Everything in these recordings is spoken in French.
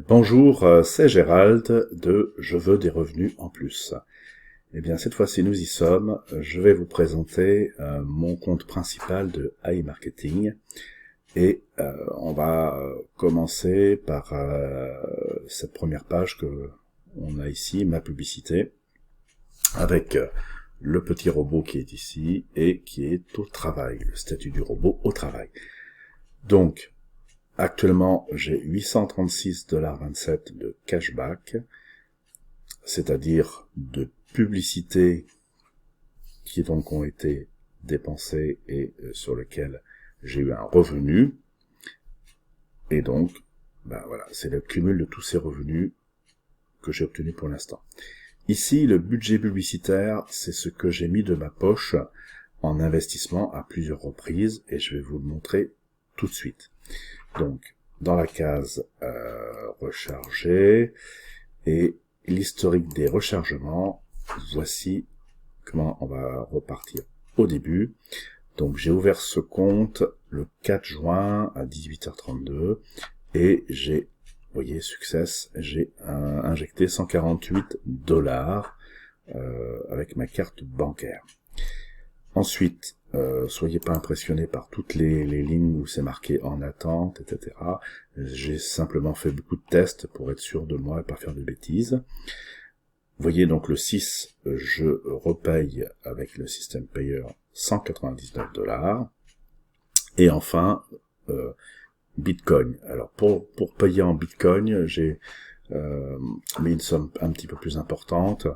Bonjour, c'est Gérald de Je veux des revenus en plus. Eh bien, cette fois-ci, nous y sommes. Je vais vous présenter mon compte principal de AI Marketing. Et on va commencer par cette première page que on a ici, ma publicité, avec le petit robot qui est ici et qui est au travail, le statut du robot au travail. Donc, actuellement, j'ai 836,27 $ de cashback, c'est-à-dire de publicités qui donc ont été dépensées et sur lesquelles j'ai eu un revenu. Et donc, voilà, c'est le cumul de tous ces revenus que j'ai obtenus pour l'instant. Ici, le budget publicitaire, c'est ce que j'ai mis de ma poche en investissement à plusieurs reprises, et je vais vous le montrer tout de suite. Donc, dans la case recharger et l'historique des rechargements, voici comment on va repartir au début. Donc, j'ai ouvert ce compte le 4 juin à 18h32 et j'ai, vous voyez, success, j'ai injecté 148 $ avec ma carte bancaire. Ensuite, soyez pas impressionnés par toutes les lignes où c'est marqué en attente, etc. J'ai simplement fait beaucoup de tests pour être sûr de moi et pas faire de bêtises. Vous voyez donc le 6, je repaye avec le système payeur 199 $. Et enfin, Bitcoin. Alors pour payer en Bitcoin, j'ai mis une somme un petit peu plus importante.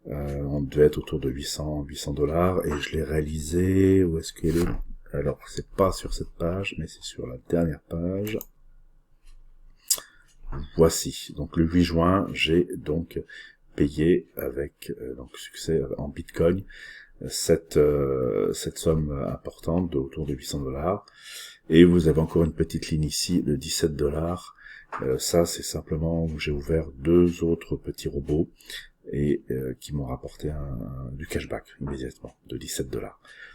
On devait être autour de 800 $ et je l'ai réalisé. Où est-ce qu'elle est? Alors c'est pas sur cette page, mais c'est sur la dernière page. Voici. Donc le 8 juin, j'ai donc payé avec donc succès en Bitcoin cette somme importante de autour de 800 $. Et vous avez encore une petite ligne ici de 17 $. Ça, c'est simplement où j'ai ouvert deux autres petits robots et qui m'ont rapporté du cashback immédiatement de 17 $.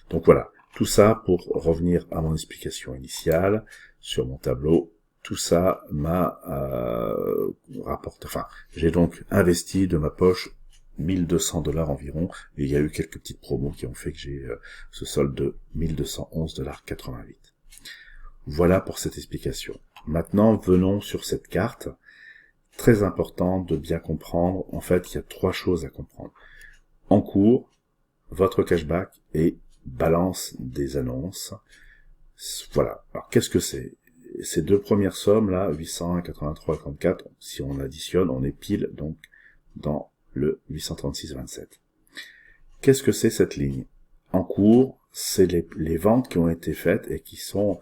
Donc voilà, tout ça pour revenir à mon explication initiale sur mon tableau. Tout ça m'a rapporté, enfin, j'ai donc investi de ma poche 1200 $ environ, et il y a eu quelques petites promos qui ont fait que j'ai ce solde de 1211,88 $. Voilà pour cette explication. Maintenant, venons sur cette carte. Très important de bien comprendre. En fait, il y a trois choses à comprendre. En cours, votre cashback et balance des annonces. Voilà. Alors, qu'est-ce que c'est? Ces deux premières sommes, là, 883,34, si on additionne, on est pile, donc, dans le 836,27. Qu'est-ce que c'est cette ligne? En cours, c'est les ventes qui ont été faites et qui sont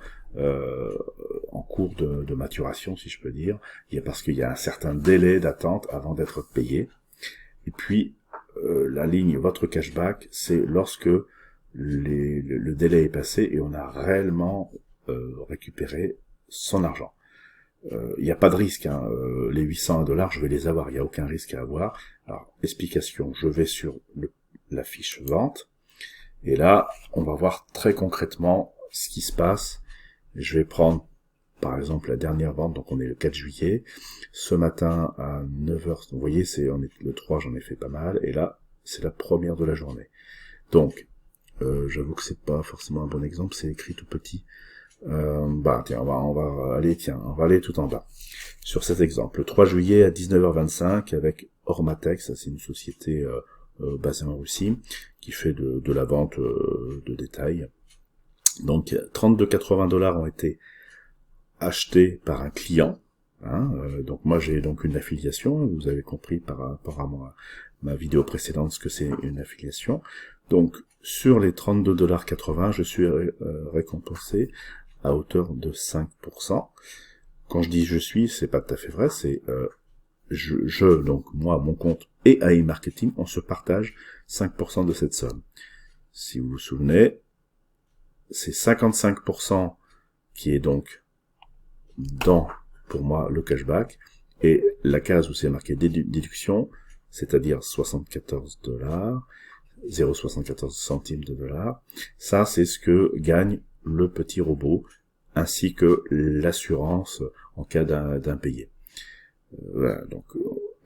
en cours de maturation, si je peux dire. Parce qu'il y a un certain délai d'attente avant d'être payé. Et puis, la ligne votre cashback, c'est lorsque le délai est passé et on a réellement récupéré son argent. Il n'y a pas de risque, hein. Les 800 $, je vais les avoir, il n'y a aucun risque à avoir. Alors, explication, je vais sur la fiche vente, et là, on va voir très concrètement ce qui se passe. Je vais prendre, par exemple, la dernière vente, donc on est le 4 juillet, ce matin à 9h, vous voyez, on est le 3, j'en ai fait pas mal, et là, c'est la première de la journée. Donc, j'avoue que c'est pas forcément un bon exemple, c'est écrit tout petit. Tiens, on va aller tout en bas. Sur cet exemple, le 3 juillet à 19h25 avec Ormatex, ça c'est une société basée en Russie, qui fait de la vente de détail. Donc 32,80 $ ont été achetés par un client. Donc moi j'ai donc une affiliation, vous avez compris par rapport à ma vidéo précédente ce que c'est une affiliation. Donc sur les 32,80 $, je suis récompensé à hauteur de 5%. Quand je dis je suis, c'est pas tout à fait vrai, c'est donc moi, mon compte et AI Marketing, on se partage 5% de cette somme. Si vous vous souvenez, c'est 55% qui est donc dans, pour moi, le cashback, et la case où c'est marqué déduction, c'est-à-dire 74 $, 0,74 centimes de dollar, ça c'est ce que gagne le petit robot, ainsi que l'assurance en cas d'impayé. Voilà, donc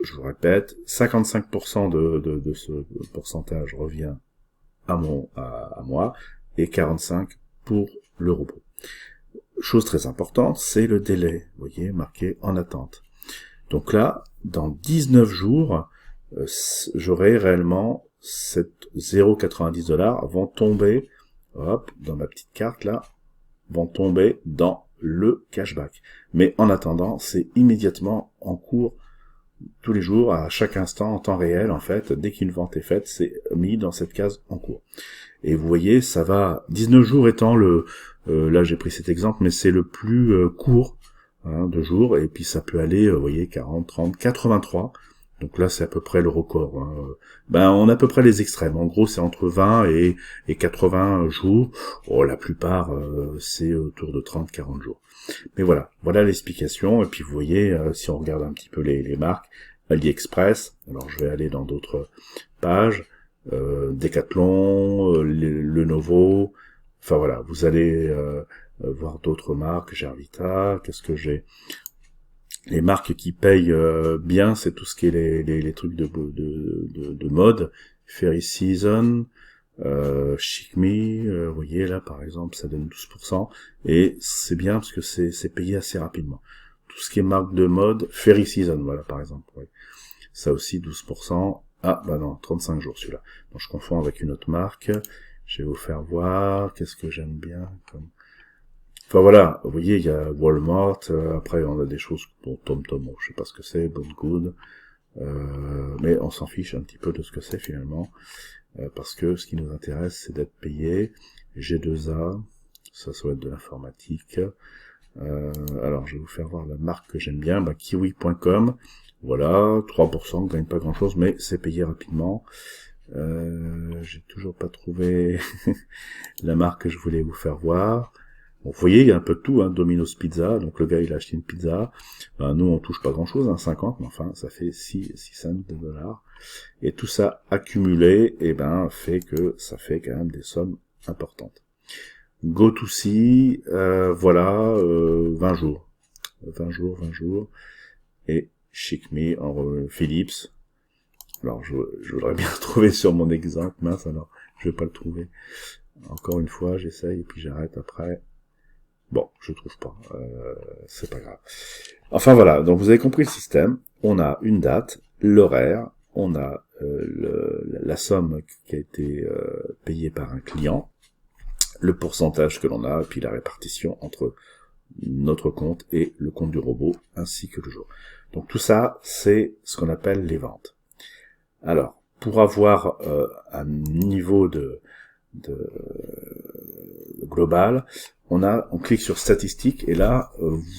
je vous répète, 55% de ce pourcentage revient à moi, et 45% pour le robot. Chose très importante, c'est le délai, vous voyez, marqué en attente. Donc là, dans 19 jours, j'aurai réellement 0,90 $ vont tomber, hop, dans ma petite carte là, vont tomber dans le cashback. Mais en attendant, c'est immédiatement en cours tous les jours, à chaque instant, en temps réel, en fait, dès qu'une vente est faite, c'est mis dans cette case en cours. Et vous voyez, ça va, 19 jours étant là j'ai pris cet exemple, mais c'est le plus court, hein, de jours, et puis ça peut aller, vous voyez, 40, 30, 83, donc là c'est à peu près le record, hein. On a à peu près les extrêmes, en gros c'est entre 20 et 80 jours, la plupart c'est autour de 30, 40 jours. Mais voilà l'explication, et puis vous voyez, si on regarde un petit peu les marques, AliExpress, alors je vais aller dans d'autres pages, Decathlon, Lenovo, enfin voilà, vous allez voir d'autres marques, Gervita, qu'est-ce que j'ai? Les marques qui payent bien, c'est tout ce qui est les trucs de mode, Fairy Season, Chic Me, vous voyez là par exemple, ça donne 12%, et c'est bien parce que c'est payé assez rapidement. Tout ce qui est marque de mode, Fairy Season, voilà par exemple, ouais. Ça aussi 12%, ah bah non, 35 jours celui-là. Donc je confonds avec une autre marque, je vais vous faire voir, qu'est-ce que j'aime bien comme... Enfin voilà, vous voyez, il y a Walmart, après on a des choses pour TomTom, bon, je sais pas ce que c'est, Good, mais on s'en fiche un petit peu de ce que c'est finalement, parce que ce qui nous intéresse c'est d'être payé. G2A, ça va être de l'informatique. Alors je vais vous faire voir la marque que j'aime bien, kiwi.com, voilà, 3%, on gagne pas grand chose, mais c'est payé rapidement. J'ai toujours pas trouvé la marque que je voulais vous faire voir. Bon, vous voyez, il y a un peu de tout, hein, Domino's Pizza, donc le gars il a acheté une pizza, nous on touche pas grand chose, hein, 50, mais enfin ça fait 6 cents de dollars, et tout ça accumulé, fait que ça fait quand même des sommes importantes. Go2C, voilà, 20 jours, et Chic Me, Philips, alors je voudrais bien le trouver sur mon exemple, mince alors, je vais pas le trouver, encore une fois, j'essaye, et puis j'arrête après. Bon, je trouve pas, c'est pas grave. Enfin voilà, donc vous avez compris le système. On a une date, l'horaire, on a la somme qui a été payée par un client, le pourcentage que l'on a, puis la répartition entre notre compte et le compte du robot, ainsi que le jour. Donc tout ça, c'est ce qu'on appelle les ventes. Alors, pour avoir un niveau de global, on clique sur statistiques, et là,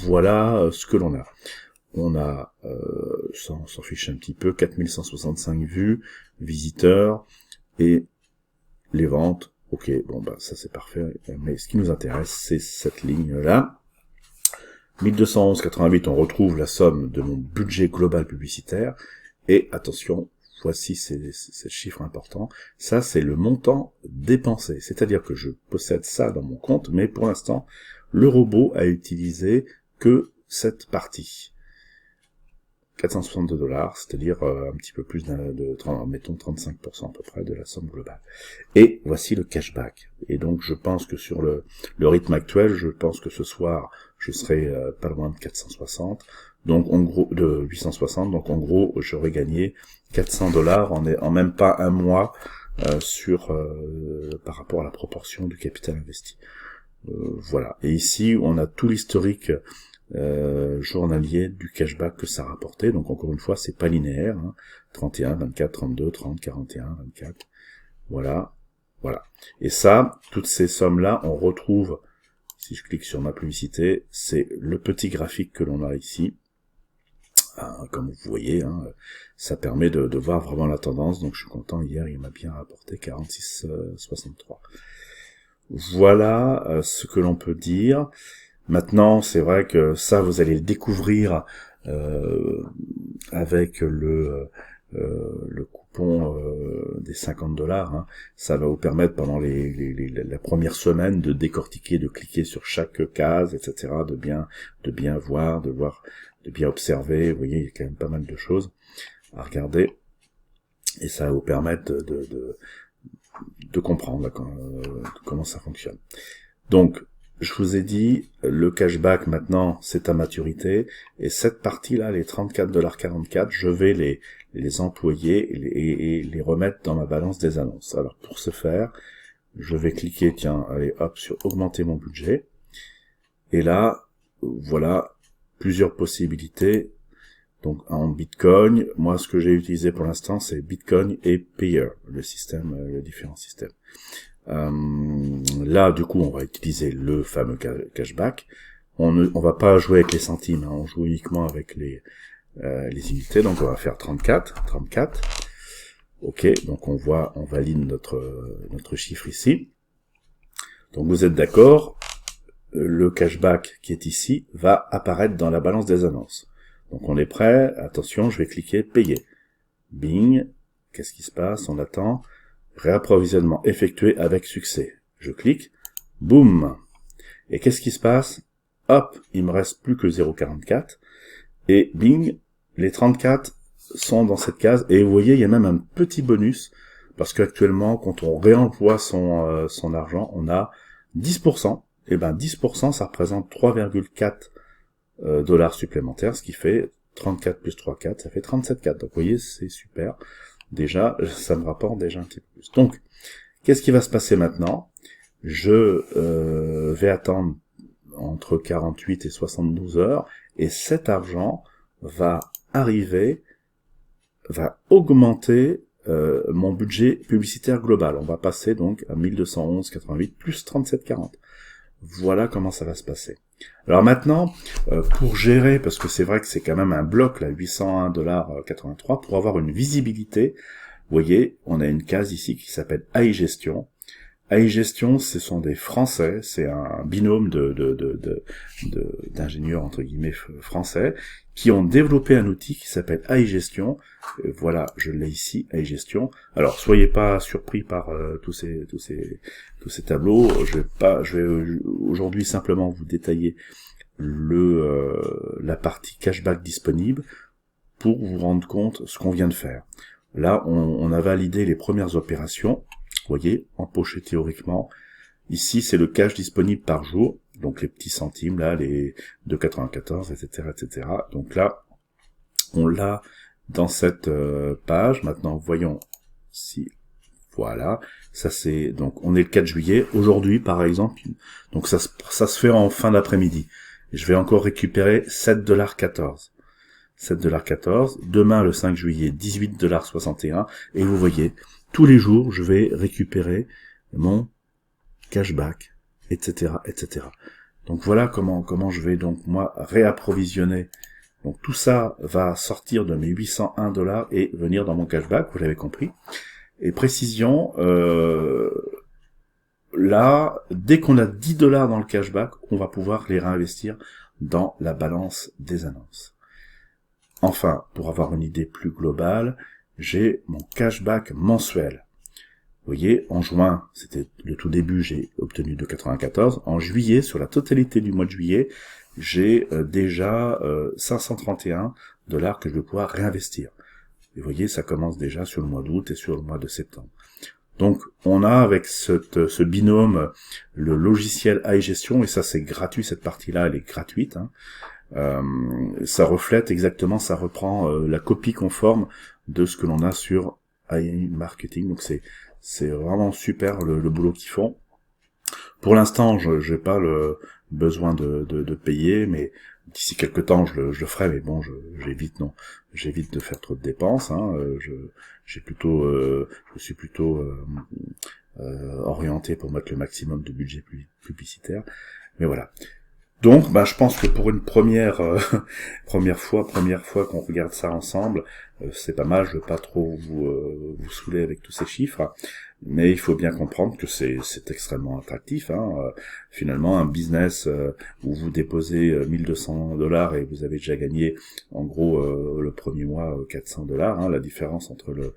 voilà ce que l'on a. On a, ça on s'en fiche un petit peu, 4165 vues, visiteurs, et les ventes, ok, bon ça c'est parfait, mais ce qui nous intéresse, c'est cette ligne-là. 1211,88, on retrouve la somme de mon budget global publicitaire, et attention, voici ces chiffres importants, ça c'est le montant dépensé, c'est-à-dire que je possède ça dans mon compte, mais pour l'instant, le robot a utilisé que cette partie. 462 $, c'est-à-dire un petit peu plus mettons 35% à peu près de la somme globale. Et voici le cashback. Et donc je pense que sur le rythme actuel, je pense que ce soir, je serai pas loin de 460, donc en gros de 860, donc en gros j'aurais gagné 400 $ en même pas un mois par rapport à la proportion du capital investi. Voilà. Et ici on a tout l'historique journalier du cashback que ça rapportait, donc encore une fois c'est pas linéaire, hein. 31, 24, 32, 30, 41, 24, voilà. Et ça, toutes ces sommes là, on retrouve, si je clique sur ma publicité, c'est le petit graphique que l'on a ici, comme vous voyez, hein, ça permet de voir vraiment la tendance, donc je suis content, hier il m'a bien rapporté 46,63. Voilà ce que l'on peut dire. Maintenant, c'est vrai que ça, vous allez le découvrir avec le coupon des 50 $. Hein. Ça va vous permettre pendant la première semaine de décortiquer, de cliquer sur chaque case, etc., de bien voir, bien observer. Vous voyez, il y a quand même pas mal de choses à regarder, et ça va vous permettre de comprendre comment ça fonctionne. Donc, je vous ai dit, le cashback maintenant, c'est à maturité, et cette partie-là, les 34,44 $, je vais les employer et les remettre dans ma balance des annonces. Alors, pour ce faire, je vais cliquer, tiens, allez, hop, sur augmenter mon budget, et là, voilà, plusieurs possibilités. Donc, en Bitcoin, moi, ce que j'ai utilisé pour l'instant, c'est Bitcoin et Payer, le système, le différent système. Là, du coup, on va utiliser le fameux cashback. On va pas jouer avec les centimes, hein, on joue uniquement avec les unités. Donc, on va faire 34. Ok, donc on valide notre chiffre ici. Donc, vous êtes d'accord, le cashback qui est ici va apparaître dans la balance des annonces. Donc, on est prêt. Attention, je vais cliquer payer. Bing. Qu'est-ce qui se passe? On attend. Réapprovisionnement effectué avec succès. Je clique, boum. Et qu'est-ce qui se passe? Hop, il me reste plus que 0,44. Et bing, les 34 sont dans cette case. Et vous voyez, il y a même un petit bonus, parce qu'actuellement, quand on réemploie son argent, on a 10%. Et ben 10%, ça représente 3,4 $ supplémentaires, ce qui fait 34 plus 3,4, ça fait 37,4. Donc vous voyez, c'est super. Déjà, ça me rapporte déjà un petit peu plus. Donc, qu'est-ce qui va se passer maintenant? Je vais attendre entre 48 et 72 heures, et cet argent va arriver, va augmenter mon budget publicitaire global. On va passer donc à 1211,88 plus 37,40. Voilà comment ça va se passer. Alors maintenant, pour gérer, parce que c'est vrai que c'est quand même un bloc, là, 801,83 $, pour avoir une visibilité, vous voyez, on a une case ici qui s'appelle AI Gestion. AI Gestion, ce sont des Français, c'est un binôme d'ingénieurs, entre guillemets, français, qui ont développé un outil qui s'appelle AI Gestion. Voilà, je l'ai ici, AI Gestion. Alors, soyez pas surpris par tous ces tableaux. Je vais aujourd'hui simplement vous détailler la partie cashback disponible pour vous rendre compte ce qu'on vient de faire. Là, on a validé les premières opérations. Vous voyez, empoché théoriquement. Ici, c'est le cash disponible par jour. Donc, les petits centimes, là, les 2,94, etc., etc. Donc là, on l'a dans cette page. Maintenant, voyons si... Voilà. Ça, c'est... Donc, on est le 4 juillet. Aujourd'hui, par exemple, donc ça se fait en fin d'après-midi. Je vais encore récupérer 7,14 $. 7,14 $. Demain, le 5 juillet, 18,61 $. Et vous voyez, tous les jours, je vais récupérer mon cashback, etc., etc. Donc voilà comment je vais donc moi réapprovisionner. Donc tout ça va sortir de mes 801 $ et venir dans mon cashback, vous l'avez compris. Et précision, là, dès qu'on a 10 $ dans le cashback, on va pouvoir les réinvestir dans la balance des annonces. Enfin, pour avoir une idée plus globale, j'ai mon cashback mensuel. Vous voyez, en juin, c'était le tout début, j'ai obtenu 2,94. En juillet, sur la totalité du mois de juillet, j'ai déjà 531 $ que je vais pouvoir réinvestir. Et vous voyez, ça commence déjà sur le mois d'août et sur le mois de septembre. Donc, on a avec ce binôme le logiciel AI Gestion, et ça c'est gratuit, cette partie-là, elle est gratuite. Hein. Ça reflète exactement, ça reprend la copie conforme de ce que l'on a sur AI Marketing. Donc c'est vraiment super le boulot qu'ils font. Pour l'instant, je n'ai pas le besoin de payer, mais d'ici quelques temps, je le ferai. Mais bon, j'évite de faire trop de dépenses. Hein. Je suis plutôt orienté pour mettre le maximum de budget publicitaire. Mais voilà. Donc, je pense que pour une première fois qu'on regarde ça ensemble, c'est pas mal. Je veux pas trop vous saouler avec tous ces chiffres, mais il faut bien comprendre que c'est extrêmement attractif. Hein. Finalement, un business où vous déposez 1200 $ et vous avez déjà gagné, en gros, le premier mois 400 $. Hein, la différence entre le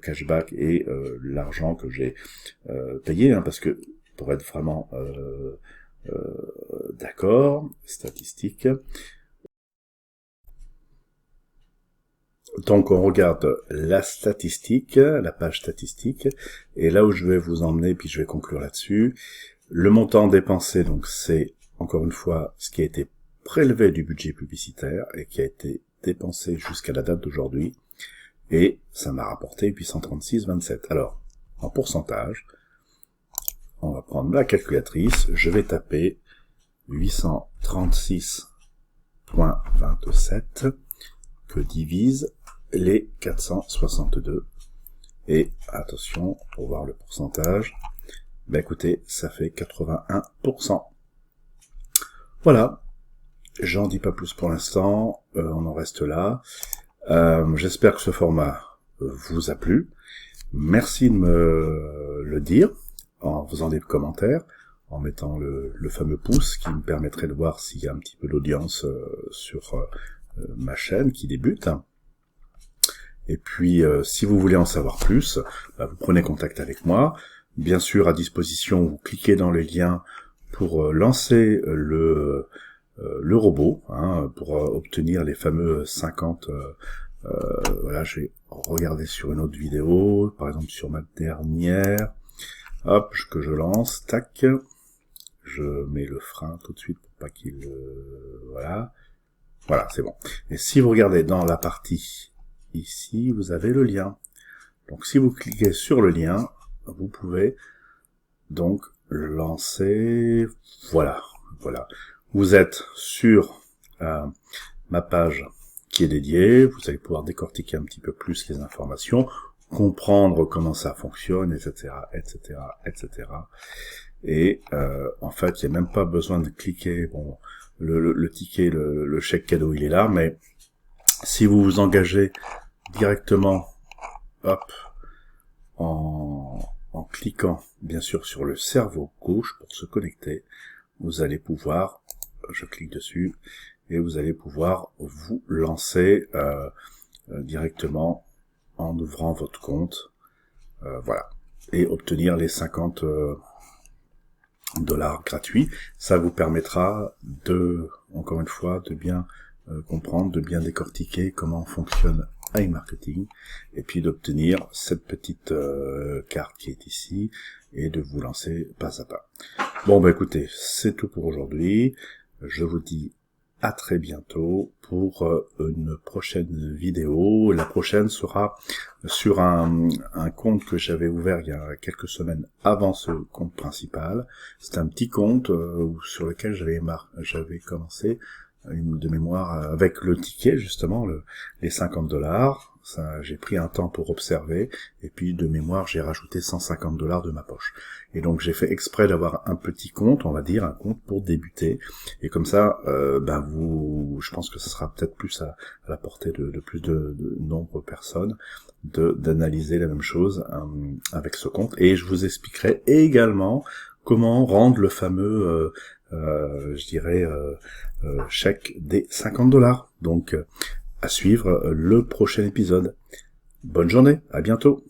cashback et l'argent que j'ai payé, hein, parce que pour être vraiment d'accord, statistique, Donc on regarde la statistique, la page statistique, et là où je vais vous emmener, puis je vais conclure là-dessus, le montant dépensé, donc c'est encore une fois ce qui a été prélevé du budget publicitaire et qui a été dépensé jusqu'à la date d'aujourd'hui, et ça m'a rapporté 836,27. Alors, en pourcentage, on va prendre la calculatrice, je vais taper 836,27 que divise les 462. Et attention, pour voir le pourcentage, ben écoutez, ça fait 81%. Voilà, j'en dis pas plus pour l'instant, on en reste là. J'espère que ce format vous a plu. Merci de me le dire en faisant des commentaires, en mettant le fameux pouce qui me permettrait de voir s'il y a un petit peu d'audience sur ma chaîne qui débute. Et puis, si vous voulez en savoir plus, vous prenez contact avec moi. Bien sûr, à disposition, vous cliquez dans le lien pour lancer le robot, pour obtenir les fameux 50... voilà, je vais regarder sur une autre vidéo, par exemple sur ma dernière. Hop, que je lance, tac. Je mets le frein tout de suite pour pas qu'il... voilà. Voilà, c'est bon. Et si vous regardez dans la partie ici, vous avez le lien. Donc si vous cliquez sur le lien, vous pouvez donc lancer... Voilà, voilà. Vous êtes sur ma page qui est dédiée, vous allez pouvoir décortiquer un petit peu plus les informations, comprendre comment ça fonctionne, etc., etc., etc. Et en fait, il n'y a même pas besoin de cliquer, bon, le ticket, le chèque cadeau, il est là, mais si vous vous engagez directement, hop, en cliquant, bien sûr, sur le cerveau gauche pour se connecter, vous allez pouvoir, je clique dessus, et vous allez pouvoir vous lancer directement en ouvrant votre compte, voilà, et obtenir les 50 $ gratuits. Ça vous permettra de, encore une fois, de bien comprendre, de bien décortiquer comment fonctionne iMarketing, et puis d'obtenir cette petite carte qui est ici, et de vous lancer pas à pas. Bon, écoutez, c'est tout pour aujourd'hui. Je vous dis à très bientôt pour une prochaine vidéo. La prochaine sera sur un compte que j'avais ouvert il y a quelques semaines avant ce compte principal. C'est un petit compte sur lequel j'avais commencé de mémoire avec le ticket, justement, les 50 $. Ça, j'ai pris un temps pour observer, et puis de mémoire, j'ai rajouté 150 $ de ma poche. Et donc, j'ai fait exprès d'avoir un petit compte, on va dire, un compte pour débuter. Et comme ça, je pense que ça sera peut-être plus à la portée de plus de nombreuses personnes, d'analyser la même chose avec ce compte. Et je vous expliquerai également comment rendre le fameux, chèque des 50 $. Donc, à suivre le prochain épisode. Bonne journée, à bientôt.